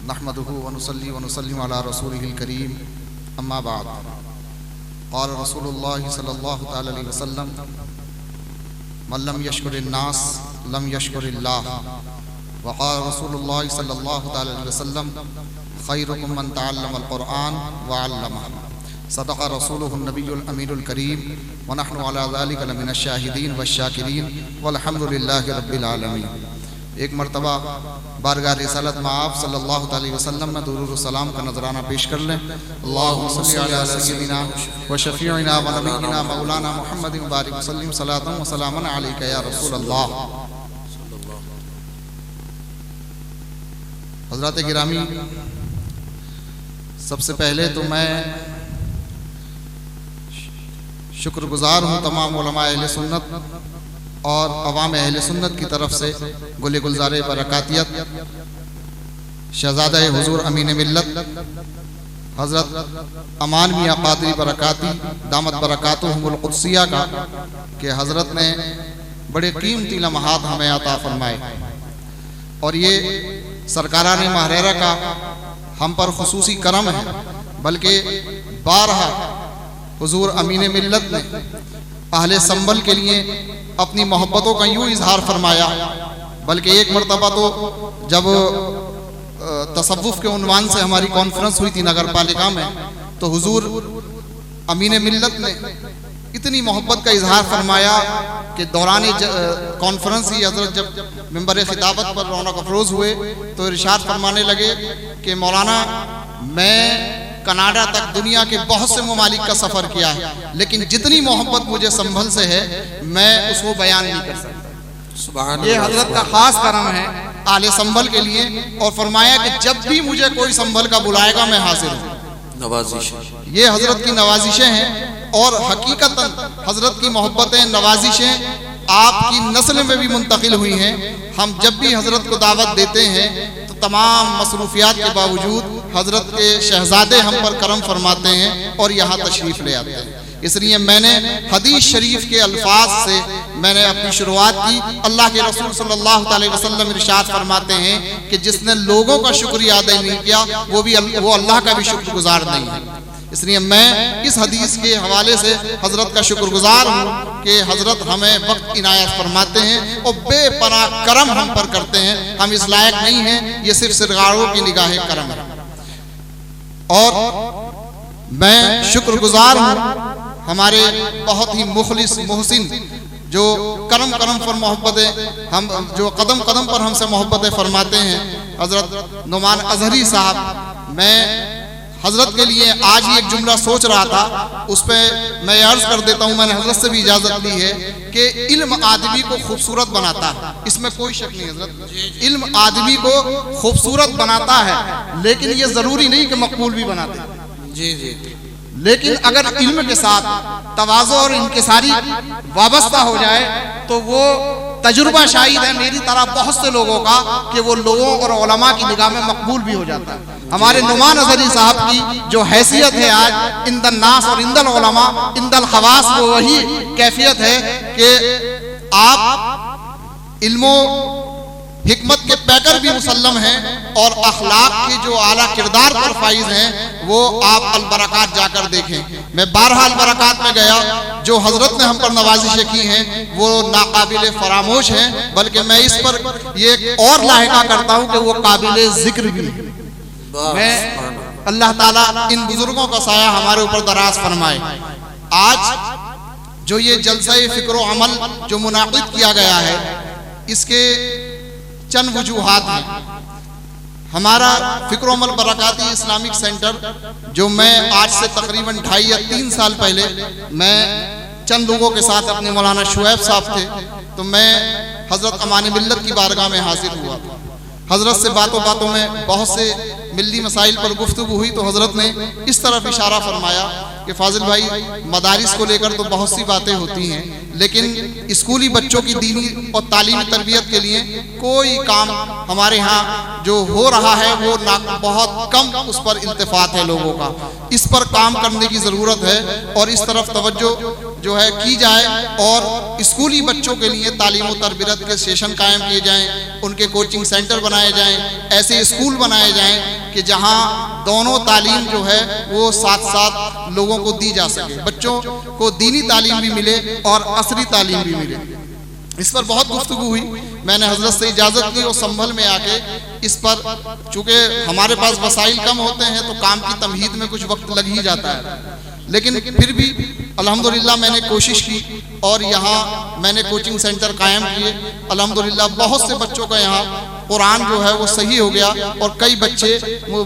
نحمده ونصلي ونسلم على رسوله الكريم اما بعد قال رسول الله صلى الله تعالى عليه وسلم من لم يشكر الناس لم يشكر الله وقال رسول الله صلى الله تعالى عليه وسلم خيركم من تعلم القرآن وعلمه صدق رسوله النبي الأمين الكريم ونحن على ذلك لمن الشاهدين والشاكرين والحمد لله رب العالمين۔ ایک مرتبہ بارگاہ رسالت میں آپ صلی اللہ علیہ وسلم میں درود و سلام کا نذرانہ پیش کر لیں۔ اللہم صلی علی سیدنا و شفیعنا و نبینا مولانا محمد مبارک وسلم صلاۃ و سلام علیک یا رسول اللہ۔ حضرات گرامی، سب سے پہلے تو میں شکر گزار ہوں تمام علماء اہل سنت اور عوام اہل سنت کی طرف سے گل گلزار برکاتیت شہزادہ حضور امین ملت حضرت امان میاں قادری برکاتی دامت برکاتہم القدسیہ کا کہ حضرت نے بڑے قیمتی لمحات ہمیں عطا فرمائے، اور یہ سرکاران ماہرہ کا ہم پر خصوصی کرم ہے، بلکہ بارہا حضور امین ملت نے اہل سنبل کے لیے اپنی محبتوں کا یوں اظہار فرمایا، بلکہ ایک مرتبہ تو جب تصوف کے عنوان سے ہماری کانفرنس ہوئی تھی نگر پالیکا میں، تو حضور امین ملت نے اتنی محبت کا اظہار فرمایا کہ دوران کانفرنس ہی حضرت جب ممبر خطابت پر رونق افروز ہوئے تو ارشاد فرمانے لگے کہ مولانا، میں کینیڈا تک دنیا کے بہت سے ممالک کا سفر کیا ہے، لیکن جتنی محبت مجھے سنبھل سے ہے میں اس کو بیان نہیں کر سکتا۔ یہ حضرت کا خاص کرم ہے اہل سنبھل کے لیے، اور فرمایا کہ جب بھی مجھے کوئی سنبھل کا بلائے گا میں حاضر ہوں۔ یہ حضرت کی نوازشیں ہیں، اور حقیقت حضرت کی محبتیں نوازشیں آپ کی نسل میں بھی منتقل ہوئی ہیں۔ ہم جب بھی حضرت کو دعوت دیتے ہیں تو تمام مصروفیات کے باوجود حضرت کے شہزادے ہم پر کرم فرماتے ہیں اور یہاں تشریف لے آتے ہیں۔ اس لیے میں نے حدیث شریف کے الفاظ سے میں نے اپنی شروعات کی۔ اللہ کے رسول صلی اللہ علیہ وسلم ارشاد فرماتے ہیں کہ جس نے لوگوں کا شکریہ ادا نہیں کیا وہ اللہ کا بھی شکر گزار نہیں ہے۔ اس لیے میں اس حدیث کے حوالے سے حضرت کا شکر گزار ہوں کہ حضرت ہمیں وقت عنایت فرماتے ہیں اور بے پناہ کرم ہم پر کرتے ہیں۔ ہم اس لائق نہیں ہیں، یہ صرف سرکاروں کی نگاہ کرم ہے۔ اور میں شکر گزار ہوں ہمارے بہت ہی مخلص محسن جو کرم پر محبتیں ہم جو قدم قدم پر ہم سے محبتیں فرماتے ہیں، حضرت نعمان اظہری صاحب۔ میں حضرت کے لیے آج ہی ایک جملہ سوچ رہا تھا، اس پہ میں عرض کر دیتا ہوں، میں نے حضرت سے بھی اجازت لی ہے کہ علم آدمی کو خوبصورت بناتا ہے، اس میں کوئی شک نہیں حضرت، علم آدمی کو خوبصورت بناتا ہے، لیکن یہ ضروری نہیں کہ مقبول بھی بناتے۔ لیکن اگر علم کے ساتھ تواضع اور انکساری وابستہ ہو جائے تو وہ تجربہ شاہد ہے میری طرح بہت سے لوگوں کا کہ وہ لوگوں اور علماء کی نگاہ میں مقبول بھی ہو جاتا ہے۔ ہمارے نعمان اظہری صاحب کی جو حیثیت ہے آج عند الناس اور عند العلماء عند الخواص، وہ وہی کیفیت ہے کہ آپ علم و حکمت کے پیکر بھی مسلم ہیں، اور اخلاق کے جو اعلیٰ کردار پر فائز ہیں وہ آپ البرکات جا کر دیکھیں۔ میں بارہا البرکات میں گیا، جو حضرت نے ہم پر نوازشیں کی ہیں وہ ناقابل فراموش ہیں، بلکہ میں اس پر یہ اور لاحقہ کرتا ہوں کہ وہ قابل ذکر بھی ہیں۔ میں اللہ تعالیٰ ان بزرگوں کا سایہ ہمارے اوپر دراز فرمائے۔ آج جو یہ جلسہ فکر و عمل جو منعقد کیا گیا ہے، اس کے چند وجوہات ہیں۔ ہمارا فکر و عمل برکاتی اسلامک سینٹر جو میں آج سے تقریباً 2.5 یا 3 سال پہلے میں چند لوگوں کے ساتھ اپنے مولانا شعیب صاحب تھے تو میں حضرت امان ملت کی بارگاہ میں حاضر ہوا۔ حضرت سے باتوں میں بہت سے ملی مسائل پر گفتگو ہوئی تو حضرت نے اس طرف اشارہ فرمایا کہ فاضل بھائی، مدارس کو لے کر تو بہت سی باتیں ہوتی ہیں، لیکن اسکولی بچوں کی دینی اور تعلیمی تربیت کے لیے کوئی کام ہمارے ہاں جو ہو رہا ہے وہ بہت کم اس پر التفات ہے لوگوں کا۔ اس پر کام کرنے کی ضرورت ہے اور اس طرف توجہ جو ہے کی جائے، اور اسکولی بچوں کے لیے تعلیم و تربیت کے سیشن قائم کیے جائیں، ان کے کوچنگ سینٹر بنائے جائیں، ایسے اسکول بنائے جائیں کہ جہاں دونوں تعلیم جو ہے وہ ساتھ ساتھ لوگوں کو دی جا سکے، بچوں کو دینی تعلیم بھی ملے اور عصری تعلیم بھی ملے۔ اس پر بہت گفتگو ہوئی، میں نے حضرت سے اجازت لی اور سنبھل میں آ کے اس پر، چونکہ ہمارے پاس وسائل کم ہوتے ہیں تو کام کی تمہید میں کچھ وقت لگ ہی جاتا ہے، لیکن پھر بھی الحمدللہ میں نے کوشش کی اور یہاں میں نے کوچنگ سینٹر قائم کیے۔ الحمدللہ بہت سے بچوں کا یہاں قرآن جو ہے وہ صحیح ہو گیا اور کئی بچے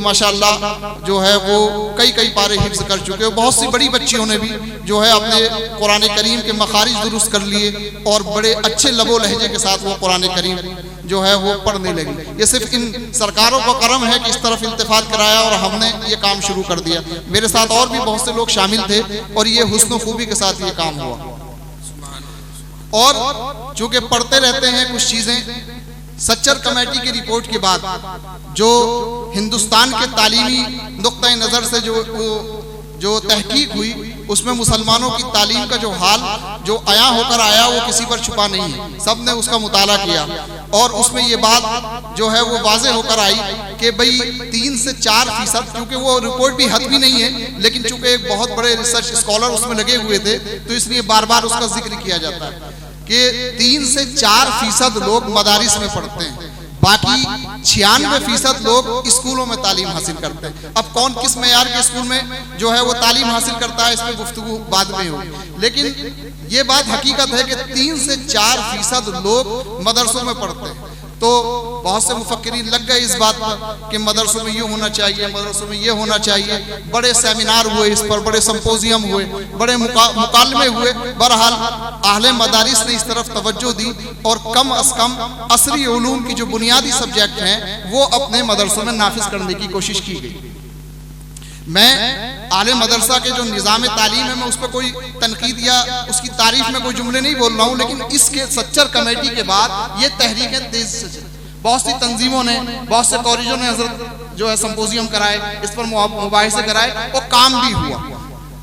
ماشاءاللہ جو ہے وہ کئی پارے حفظ کر چکے، اور بہت سی بڑی بچیوں نے بھی جو ہے اپنے قرآن کریم کے مخارج درست کر لیے اور بڑے اچھے لب و لہجے کے ساتھ وہ قرآن کریم جو ہے وہ پڑھنے لگی۔ یہ صرف ان سرکاروں کا کرم ہے کہ اس طرف التفات کرایا اور ہم نے یہ کام شروع کر دیا۔ میرے ساتھ اور بھی بہت سے لوگ شامل تھے اور یہ حسن و خوبی کے ساتھ یہ کام ہوا۔ اور چونکہ پڑھتے رہتے ہیں کچھ چیزیں، سچر کمیٹی کی رپورٹ کے بعد جو ہندوستان کے تعلیمی نقطہ نظر سے جو تحقیق ہوئی، اس میں مسلمانوں کی تعلیم کا جو حال جو عیاں ہو کر آیا وہ کسی پر چھپا نہیں ہے، سب نے اس کا مطالعہ کیا اور اس میں یہ بات جو ہے وہ واضح ہو کر آئی کہ بھئی 3 سے 4%، کیونکہ وہ رپورٹ بھی حتمی نہیں ہے لیکن چونکہ ایک بہت بڑے ریسرچ اسکالر اس میں لگے ہوئے تھے تو اس لیے بار بار اس کا ذکر کیا جاتا ہے کہ 3 سے 4% لوگ مدارس میں پڑھتے ہیں، باقی 96% لوگ اسکولوں میں تعلیم حاصل کرتے ہیں۔ اب کون کس معیار کے اسکول میں جو ہے وہ تعلیم حاصل کرتا ہے اس میں گفتگو بعد میں ہوگی، لیکن یہ بات حقیقت ہے کہ 3 سے 4% لوگ مدرسوں میں پڑھتے ہیں۔ تو بہت سے مفکرین لگ گئے اس بات پر کہ مدرسوں میں یہ ہونا چاہیے، مدرسوں میں یہ ہونا چاہیے، بڑے سیمینار ہوئے اس پر، بڑے سمپوزیم ہوئے، بڑے مکالمے ہوئے۔ بہرحال اہل مدارس نے اس طرف توجہ دی اور کم از کم عصری علوم کی جو بنیادی سبجیکٹ ہیں وہ اپنے مدرسوں میں نافذ کرنے کی کوشش کی گئی۔ میں اعلی مدرسہ کے جو نظام تعلیم ہے میں اس پہ کوئی تنقید یا اس کی تعریف میں کوئی جملے نہیں بول رہا ہوں، لیکن اس کے سچر کمیٹی کے بعد یہ تحریکیں تیز سے چلی۔ بہت سی تنظیموں نے، بہت سے کالجوں نے حضرت جو ہے سمپوزیم کرائے، اس پر مباحثے کرائے اور کام بھی ہوا۔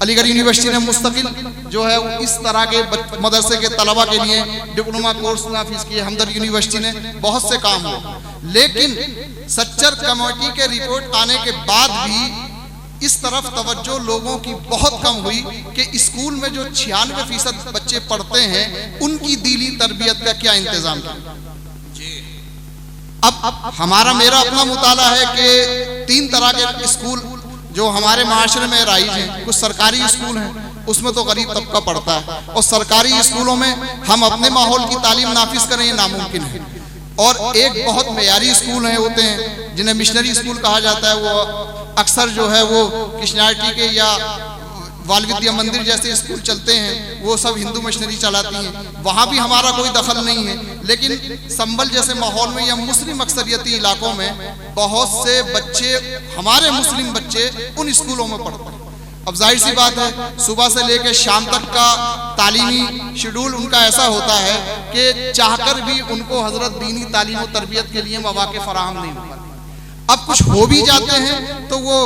علی گڑھ یونیورسٹی نے مستقل جو ہے اس طرح کے مدرسے کے طلبہ کے لیے ڈپلومہ کورس نافذ کیے، ہمدرد یونیورسٹی نے بہت سے کام ہوا، لیکن سچر کمیٹی کے رپورٹ آنے کے بعد بھی اس طرف توجہ لوگوں کی بہت کم ہوئی کہ اسکول میں جو 96% بچے پڑھتے ہیں ان کی دینی تربیت کا کیا انتظام کیا۔ اب میرا اپنا مطالعہ ہے کہ 3 طرح کے اسکول جو ہمارے معاشرے میں رائج ہیں، کچھ سرکاری اسکول ہیں، اس میں تو غریب طبقہ پڑھتا ہے، اور سرکاری اسکولوں میں ہم اپنے ماحول کی تعلیم نافذ کریں یہ ناممکن ہے، اور ایک بہت معیاری اسکول ہوتے ہیں جنہیں مشنری اسکول کہا جاتا ہے، وہ اکثر جو ہے وہ کرشنالٹی کے یا والودیا مندر جیسے اسکول چلتے ہیں، وہ سب ہندو مشنری چلاتی ہیں، وہاں بھی ہمارا کوئی دخل نہیں ہے، لیکن سنبل جیسے ماحول میں یا مسلم اکثریتی علاقوں میں بہت سے بچے، ہمارے مسلم بچے ان اسکولوں میں پڑھتے ہیں۔ اب ظاہر سی بات ہے صبح سے لے کے شام تک کا تعلیمی شیڈول ان کا ایسا ہوتا ہے کہ چاہ کر بھی ان کو حضرت دینی تعلیم و تربیت کے لیے مواقع فراہم نہیں ہوتا۔ اب کچھ ہو بھی جاتے ہیں تو وہ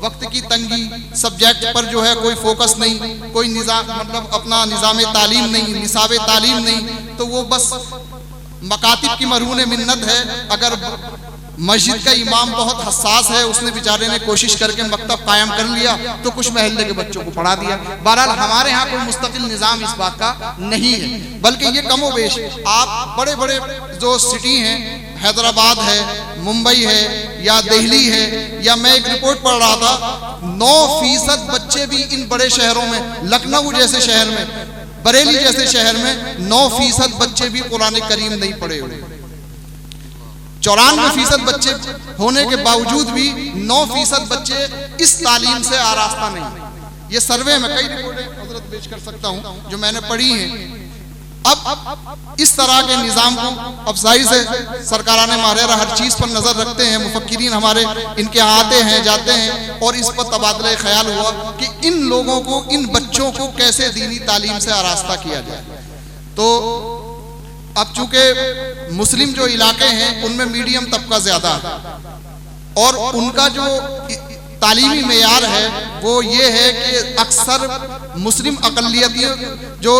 وقت کی تنگی، سبجیکٹ پر جو ہے کوئی فوکس نہیں، کوئی نظام مطلب اپنا نظام تعلیم نہیں، نصاب تعلیم نہیں، تو وہ بس مکاتب کی مرہون منت ہے۔ اگر مسجد کا امام بہت حساس ہے، اس نے بیچارے نے کوشش کر کے مکتب قائم کر لیا تو کچھ محلے کے بچوں کو پڑھا دیا۔ بہرحال ہمارے ہاں کوئی مستقل نظام اس بات کا نہیں ہے، بلکہ یہ کم و بیش آپ بڑے بڑے جو سٹی ہیں، حیدرآباد ہے، ممبئی ہے یا دہلی ہے، یا میں ایک رپورٹ پڑھ رہا تھا 9% بچے بھی ان بڑے شہروں میں، لکھنؤ جیسے شہر میں، بریلی جیسے شہر میں 9% بچے بھی قرآن کریم نہیں پڑھے ہوئے۔ 94% بچے ہونے کے باوجود بھی 9% بچے اس تعلیم سے آراستہ نہیں۔ یہ سروے میں کئی رپورٹیں حضرت پیش کر سکتا ہوں جو میں نے پڑھی ہیں۔ اب اس طرح کے نظام کو اب ظاہر سے سرکاران ماہرہ ہر چیز پر نظر رکھتے ہیں، مفکرین ہمارے ان کے آتے ہیں جاتے ہیں، اور اس پر تبادلہ خیال ہوا کہ ان لوگوں کو، ان بچوں کو کیسے دینی تعلیم سے آراستہ کیا جائے۔ تو اب چونکہ مسلم جو علاقے ہیں ان میں میڈیم طبقہ زیادہ ہے اور ان کا جو تعلیمی معیار ہے وہ یہ ہے کہ اکثر مسلم اقلیتی جو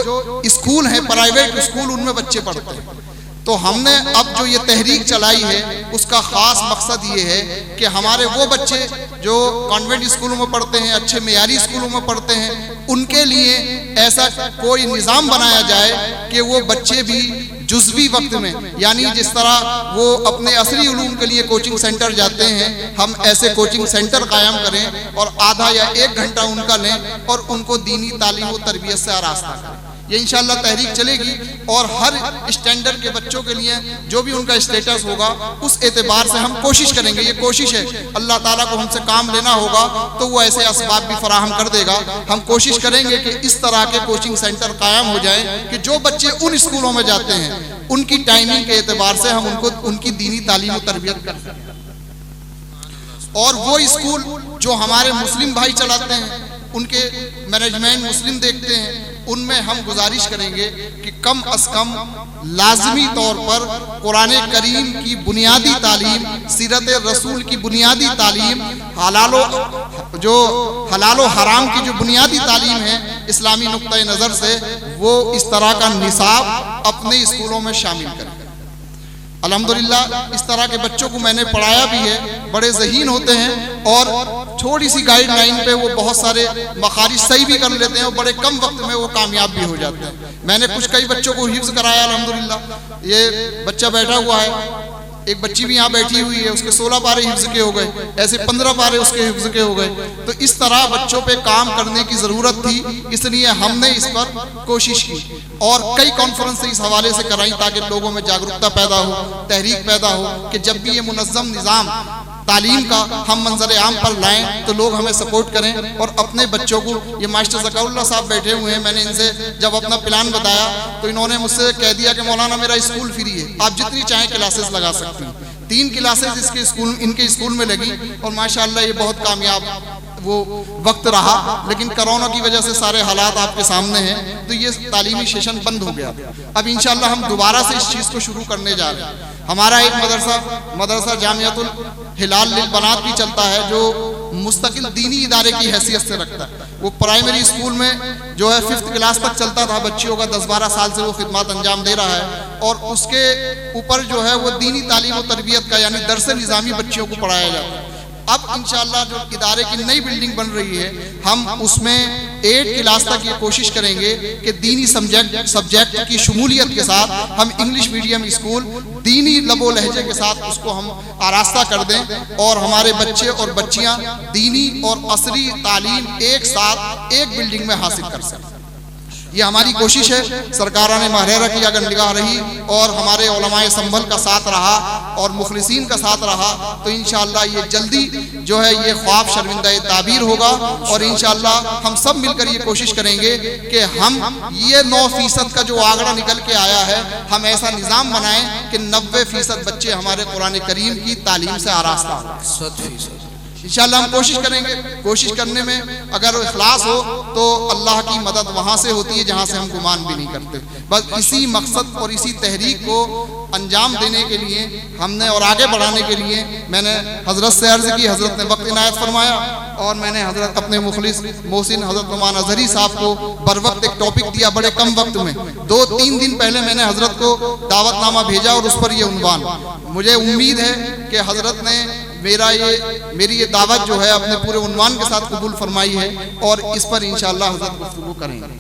اسکول ہیں، پرائیویٹ اسکول، ان میں بچے پڑھتے ہیں، تو ہم نے اب جو یہ تحریک چلائی ہے اس کا خاص مقصد یہ ہے کہ ہمارے وہ بچے جو کانوینٹ اسکولوں میں پڑھتے ہیں، اچھے معیاری اسکولوں میں پڑھتے ہیں، ان کے لیے ایسا کوئی نظام بنایا جائے کہ وہ بچے بھی جزوی وقت میں، یعنی جس طرح وہ اپنے عصری علوم کے لیے کوچنگ سینٹر جاتے ہیں، ہم ایسے کوچنگ سینٹر قائم کریں اور آدھا یا 1 گھنٹہ ان کا لیں اور ان کو دینی تعلیم و تربیت سے آراستہ کریں۔ یہ انشاءاللہ تحریک چلے گی اور ہر اسٹینڈرڈ کے بچوں کے لیے جو بھی ان کا اسٹیٹس ہوگا اس اعتبار سے ہم کوشش کریں گے۔ یہ کوشش ہے، اللہ تعالیٰ کو ہم سے کام لینا ہوگا تو وہ ایسے اسباب بھی فراہم کر دے گا۔ ہم کوشش کریں گے کہ اس طرح کے کوچنگ سینٹر قائم ہو جائیں کہ جو بچے ان اسکولوں میں جاتے ہیں ان کی ٹائمنگ کے اعتبار سے ہم ان کی دینی تعلیم و تربیت کر سکیں۔ اور وہ اسکول جو ہمارے مسلم بھائی چلاتے ہیں، ان کے مینجمنٹ مسلم دیکھتے ہیں، ان میں ہم گزارش کریں گے کہ کم از کم لازمی طور پر قرآن کریم کی بنیادی تعلیم، سیرت رسول کی بنیادی تعلیم، حلال و حرام کی جو بنیادی تعلیم ہے اسلامی نقطۂ نظر سے، وہ اس طرح کا نصاب اپنے اسکولوں میں شامل کریں۔ الحمدللہ اس طرح کے بچوں کو میں نے پڑھایا بھی ہے، بڑے ذہین ہوتے ہیں اور تھوڑی سی گائیڈ لائن پہ وہ بہت سارے مخارج صحیح بھی کر لیتے ہیں اور بڑے کم وقت میں وہ کامیاب بھی ہو جاتے ہیں۔ میں نے کئی بچوں کو حفظ کرایا الحمدللہ۔ یہ بچہ بیٹھا ہوا ہے، ایک بچی بھی یہاں بیٹھی ہوئی ہے، اس کے 16 پارے حفظ کے ہو گئے، ایسے 15 پارے اس کے حفظ کے ہو گئے۔ تو اس طرح بچوں پہ کام کرنے کی ضرورت تھی، اس لیے ہم نے اس پر کوشش کی اور کئی کانفرنس اس حوالے سے کرائیں تاکہ لوگوں میں جاگرکتا پیدا ہو، تحریک پیدا ہو کہ جب بھی یہ منظم نظام تعلیم کا ہم منظر عام پر لائیں تو لوگ ہمیں سپورٹ کریں اور اپنے بچوں کو۔ یہ ماسٹر ذکا اللہ صاحب بیٹھے ہوئے ہیں، میں نے ان سے جب اپنا پلان بتایا تو انہوں نے مجھ سے کہہ دیا کہ مولانا میرا اسکول فری ہے، آپ جتنی چاہیں کلاسز لگا سکتی ہیں۔ 3 کلاسز ان کے اسکول میں لگی اور ماشاءاللہ یہ بہت کامیاب وہ وقت رہا، لیکن کرونا کی وجہ سے سارے حالات آپ کے سامنے ہیں تو یہ تعلیمی سیشن بند ہو گیا۔ اب انشاءاللہ ہم دوبارہ سے اس چیز کو شروع کرنے جا رہے ہیں۔ ہمارا ایک مدرسہ جامعۃ الہلال للبنات بھی چلتا ہے جو مستقل دینی ادارے کی حیثیت سے رکھتا ہے۔ وہ پرائمری اسکول میں جو ہے 5th کلاس تک چلتا تھا، بچیوں کا 10-12 سال سے وہ خدمات انجام دے رہا ہے اور اس کے اوپر جو ہے وہ دینی تعلیم و تربیت کا یعنی درس نظامی بچیوں کو پڑھایا جاتا ہے۔ اب انشاءاللہ جو ادارے کی نئی بلڈنگ بن رہی ہے ہم اس میں 8 کلاس تک یہ کوشش کریں گے کہ دینی سبجیکٹ کی شمولیت کے ساتھ ہم انگلش میڈیم اسکول دینی لب و لہجے کے ساتھ اس کو ہم آراستہ کر دیں اور ہمارے بچے اور بچیاں دینی اور عصری تعلیم ایک ساتھ ایک بلڈنگ میں حاصل کر سکیں۔ یہ ہماری کوشش ہے۔ سرکارہ نے محررہ کی اگر نگاہ رہی اور ہمارے علماء سنبھل کا ساتھ رہا اور مخلصین کا ساتھ رہا تو انشاءاللہ یہ جلدی جو ہے یہ خواب شرمندہ تعبیر ہوگا اور انشاءاللہ ہم سب مل کر یہ کوشش کریں گے کہ ہم یہ 9% کا جو آگڑا نکل کے آیا ہے ہم ایسا نظام بنائیں کہ 90% بچے ہمارے قرآن کریم کی تعلیم سے آراستہ ہوں۔ 100% انشاءاللہ ہم کوشش کریں گے۔ کوشش کرنے میں اگر اخلاص ہو تو اللہ کی مدد وہاں سے ہوتی ہے جہاں سے ہم گمان بھی نہیں کرتے۔ بس اسی مقصد اور اسی تحریک کو انجام دینے کے لیے ہم نے اور آگے بڑھانے کے لیے میں نے حضرت سے عرض کی، حضرت نے وقت عنایت فرمایا اور میں نے حضرت اپنے مخلص محسن حضرت نعمان اظہری صاحب کو بر وقت ایک ٹاپک دیا بڑے کم وقت میں۔ 2-3 دن پہلے میں نے حضرت کو دعوت نامہ بھیجا اور اس پر یہ عنوان۔ مجھے امید ہے کہ حضرت نے میری یہ دعوت جو ہے اپنے پورے عنوان کے ساتھ قبول فرمائی ہے اور اس پر انشاءاللہ حضرت گفتگو کریں گے۔